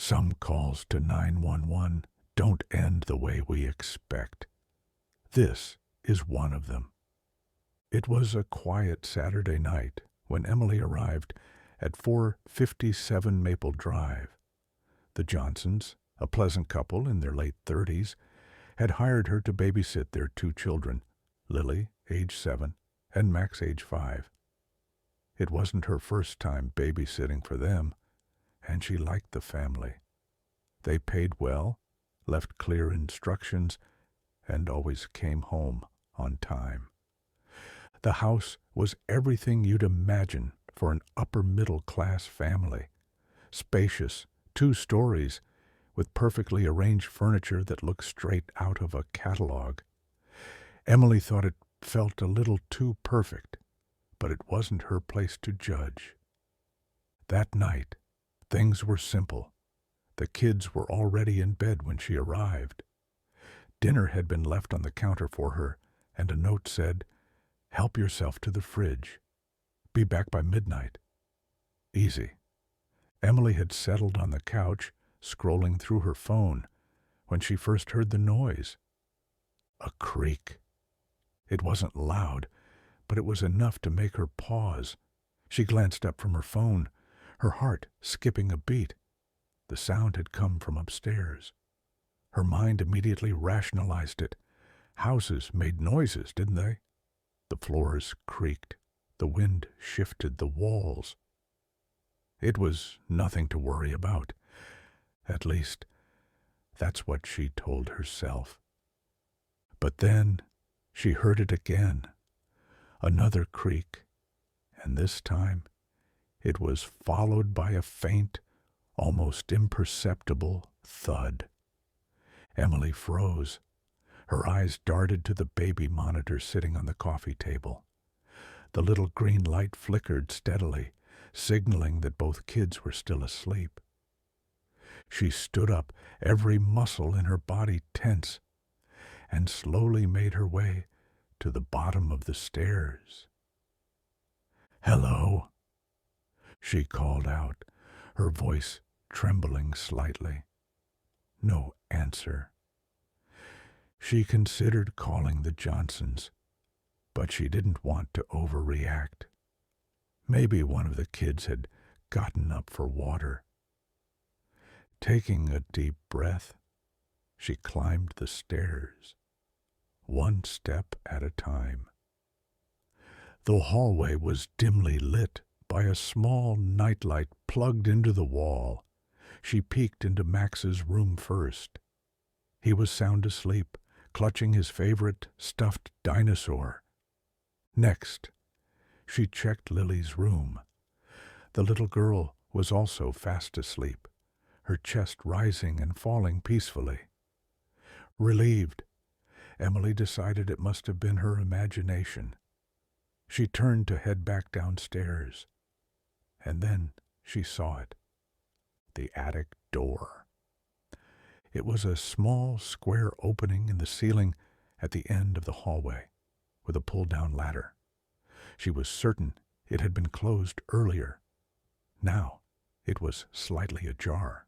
Some calls to 911 don't end the way we expect. This is one of them. It was a quiet Saturday night when Emily arrived at 457 Maple Drive. The Johnsons, a pleasant couple in their late 30s, had hired her to babysit their two children, Lily, age 7, and Max, age 5. It wasn't her first time babysitting for them, and she liked the family. They paid well, left clear instructions, and always came home on time. The house was everything you'd imagine for an upper-middle-class family. Spacious, 2 stories, with perfectly arranged furniture that looked straight out of a catalog. Emily thought it felt a little too perfect, but it wasn't her place to judge. That night, things were simple. The kids were already in bed when she arrived. Dinner had been left on the counter for her, and a note said, "Help yourself to the fridge. Be back by midnight." Easy. Emily had settled on the couch, scrolling through her phone, when she first heard the noise. A creak. It wasn't loud, but it was enough to make her pause. She glanced up from her phone, her heart skipping a beat. The sound had come from upstairs. Her mind immediately rationalized it. Houses made noises, didn't they? The floors creaked. The wind shifted the walls. It was nothing to worry about. At least, that's what she told herself. But then she heard it again. Another creak, and this time it was followed by a faint, almost imperceptible thud. Emily froze. Her eyes darted to the baby monitor sitting on the coffee table. The little green light flickered steadily, signaling that both kids were still asleep. She stood up, every muscle in her body tense, and slowly made her way to the bottom of the stairs. "Hello," she called out, her voice trembling slightly. No answer. She considered calling the Johnsons, but she didn't want to overreact. Maybe one of the kids had gotten up for water. Taking a deep breath, she climbed the stairs, one step at a time. The hallway was dimly lit by a small nightlight plugged into the wall. She peeked into Max's room first. He was sound asleep, clutching his favorite stuffed dinosaur. Next, she checked Lily's room. The little girl was also fast asleep, her chest rising and falling peacefully. Relieved, Emily decided it must have been her imagination. She turned to head back downstairs, and then she saw it. The attic door. It was a small square opening in the ceiling at the end of the hallway, with a pull-down ladder. She was certain it had been closed earlier. Now it was slightly ajar.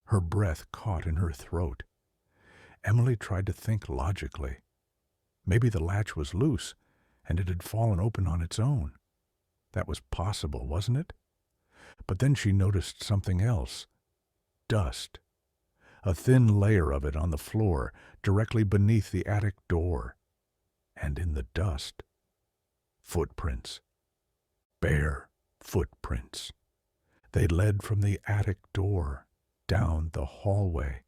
Her breath caught in her throat. Emily tried to think logically. Maybe the latch was loose, and it had fallen open on its own. That was possible, wasn't it? But then she noticed something else. Dust. A thin layer of it on the floor, directly beneath the attic door. And in the dust, footprints. Bare footprints. They led from the attic door, down the hallway,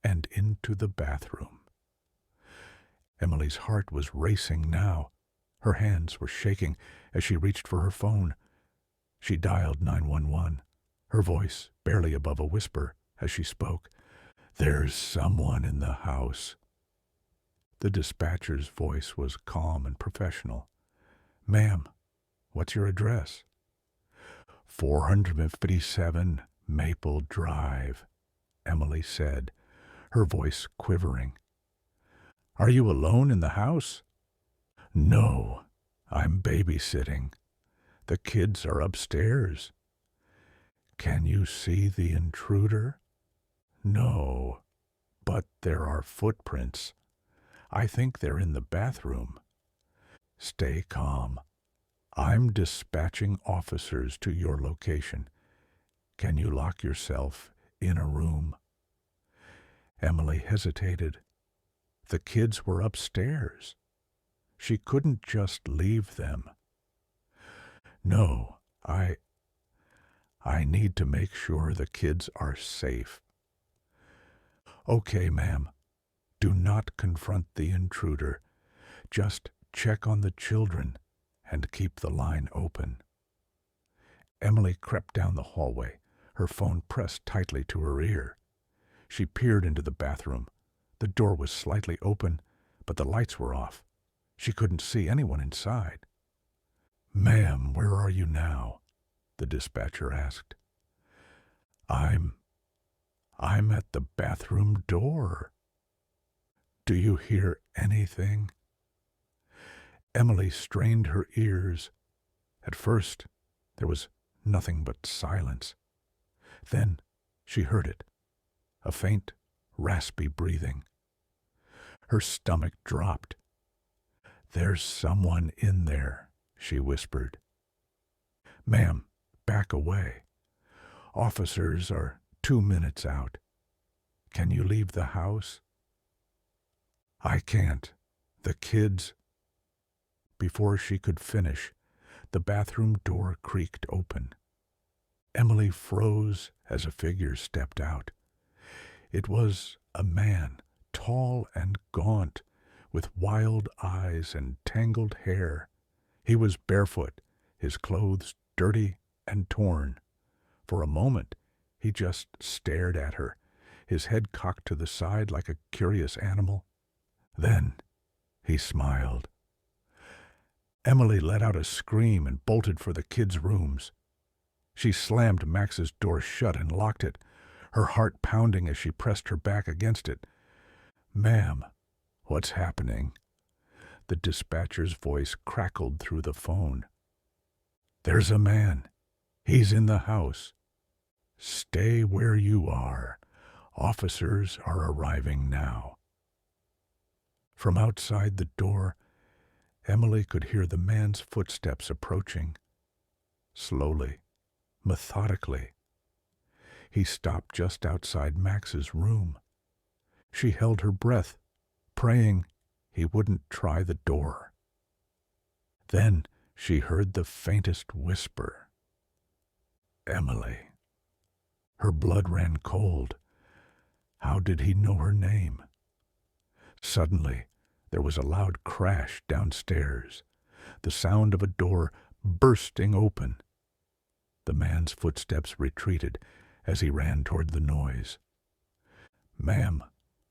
and into the bathroom. Emily's heart was racing now. Her hands were shaking as she reached for her phone. She dialed 911, her voice barely above a whisper as she spoke. "There's someone in the house." The dispatcher's voice was calm and professional. "Ma'am, what's your address?" 457 Maple Drive, Emily said, her voice quivering. "Are you alone in the house?" "No, I'm babysitting. The kids are upstairs." "Can you see the intruder?" No, but there are footprints. I think they're in the bathroom. Stay calm. I'm dispatching officers to your location. Can you lock yourself in a room?" Emily hesitated. The kids were upstairs. She couldn't just leave them. "No, I need to make sure the kids are safe." "Okay, ma'am. Do not confront the intruder. Just check on the children and keep the line open." Emily crept down the hallway, her phone pressed tightly to her ear. She peered into the bathroom. The door was slightly open, but the lights were off. She couldn't see anyone inside. "Ma'am, where are you now?" the dispatcher asked. I'm at the bathroom door." "Do you hear anything?" Emily strained her ears. At first, there was nothing but silence. Then she heard it, a faint, raspy breathing. Her stomach dropped. "There's someone in there," she whispered. "Ma'am, back away. Officers are 2 minutes out. Can you leave the house?" "I can't. The kids—" Before she could finish, the bathroom door creaked open. Emily froze as a figure stepped out. It was a man, tall and gaunt, with wild eyes and tangled hair. He was barefoot, his clothes dirty and torn. For a moment, he just stared at her, his head cocked to the side like a curious animal. Then he smiled. Emily let out a scream and bolted for the kids' rooms. She slammed Max's door shut and locked it, her heart pounding as she pressed her back against it. "Ma'am, what's happening?" The dispatcher's voice crackled through the phone. "There's a man. He's in the house. Stay where you are. Officers are arriving now." From outside the door, Emily could hear the man's footsteps approaching. Slowly, methodically. He stopped just outside Max's room. She held her breath, praying he wouldn't try the door. Then she heard the faintest whisper. "Emily." Her blood ran cold. How did he know her name? Suddenly, there was a loud crash downstairs, the sound of a door bursting open. The man's footsteps retreated as he ran toward the noise. "Ma'am,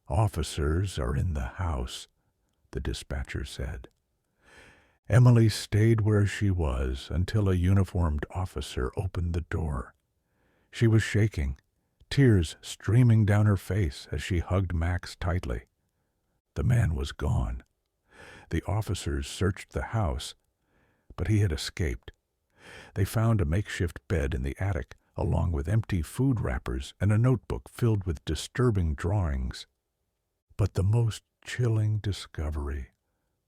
officers are in the house," the dispatcher said. Emily stayed where she was until a uniformed officer opened the door. She was shaking, tears streaming down her face as she hugged Max tightly. The man was gone. The officers searched the house, but he had escaped. They found a makeshift bed in the attic, along with empty food wrappers and a notebook filled with disturbing drawings. But the most chilling discovery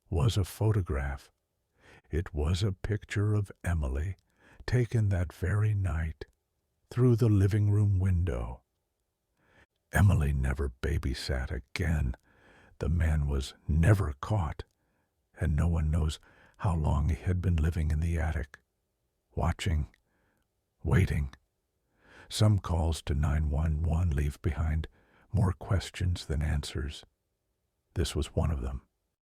was a photograph. It was a picture of Emily, taken that very night, through the living room window. Emily never babysat again. The man was never caught, and no one knows how long he had been living in the attic, watching, waiting. Some calls to 911 leave behind more questions than answers. This was one of them.